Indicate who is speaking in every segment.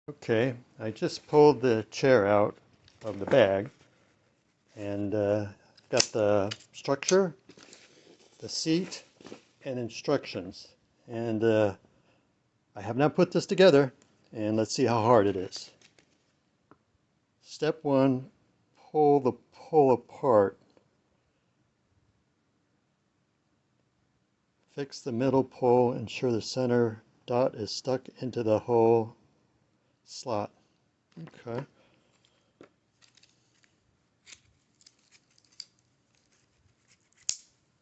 Speaker 1: Okay, I just pulled the chair out of the bag and got the structure, the seat, and instructions. And I have not put this together, and let's see how hard it is. Step 1, pull the pole apart. Fix the middle pole, ensure the center dot is stuck into the hole slot. Okay.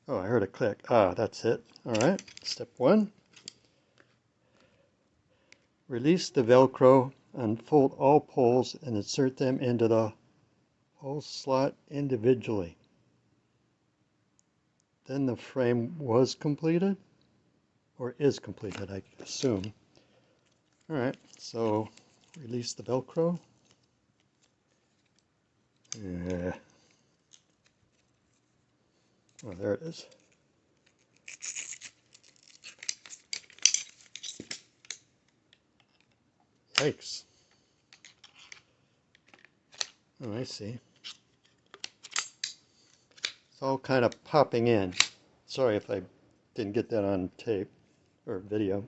Speaker 1: Oh, I heard a click. Ah, that's it. All right. Step 1. Release the Velcro, unfold all poles and insert them into the hole slot individually. Then the frame was completed, or is completed, I assume. All right, so release the Velcro. Yeah. Oh, there it is. Yikes. Oh, I see. It's all kind of popping in. Sorry if I didn't get that on tape or video.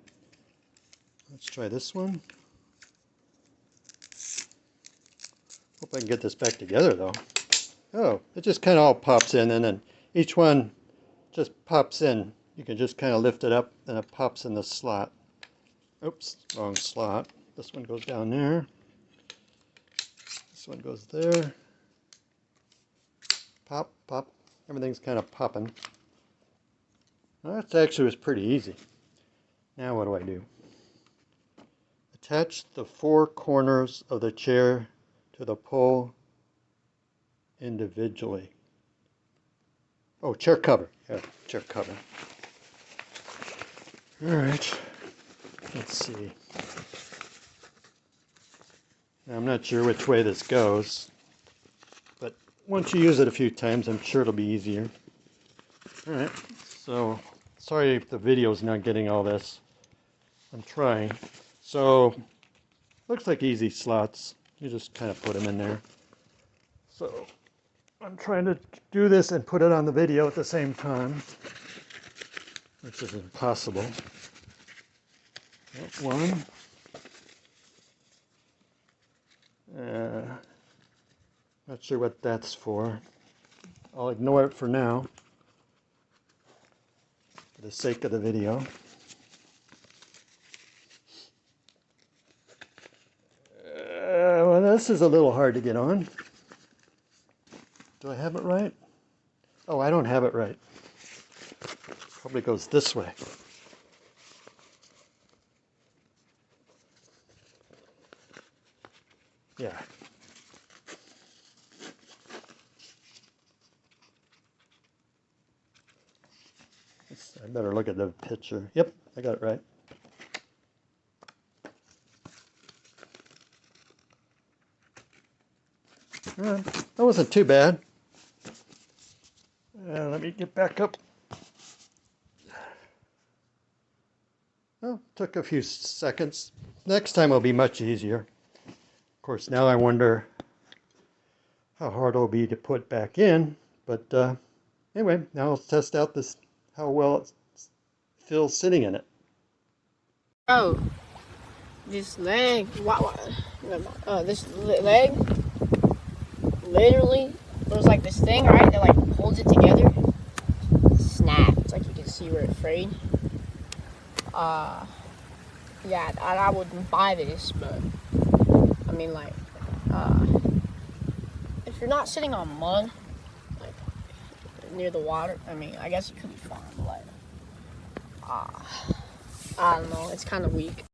Speaker 1: Let's try this one. Hope I can get this back together though. Oh, it just kind of all pops in, and then each one just pops in. You can just kind of lift it up and it pops in the slot. Oops, wrong slot. This one goes down there. This one goes there. Pop, pop. Everything's kind of popping. Well, that actually was pretty easy. Now what do I do? Attach the 4 corners of the chair to the pole individually. Oh, chair cover. Yeah, chair cover. All right. Let's see. Now, I'm not sure which way this goes, but once you use it a few times, I'm sure it'll be easier. All right. So, sorry if the video's not getting all this. I'm trying. So, looks like easy slots. You just kind of put them in there. So, I'm trying to do this and put it on the video at the same time, which is impossible. That one. Not sure what that's for. I'll ignore it for now, for the sake of the video. Well, this is a little hard to get on. Do I have it right? Oh, I don't have it right. Probably goes this way. Yeah. I better look at the picture. Yep, I got it right. That wasn't too bad. Let me get back up. Well, took a few seconds. Next time will be much easier. Of course, now I wonder how hard it'll be to put back in. But anyway, now I'll test out this, how well it feels sitting in it.
Speaker 2: Oh, this leg, this leg, literally, there's like this thing, right, that like holds it together. Snapped, like you can see where it frayed. Yeah, I wouldn't buy this, but I mean, like, if you're not sitting on mud, like near the water, I mean, I guess it could be fine, but like, I don't know, it's kind of weak.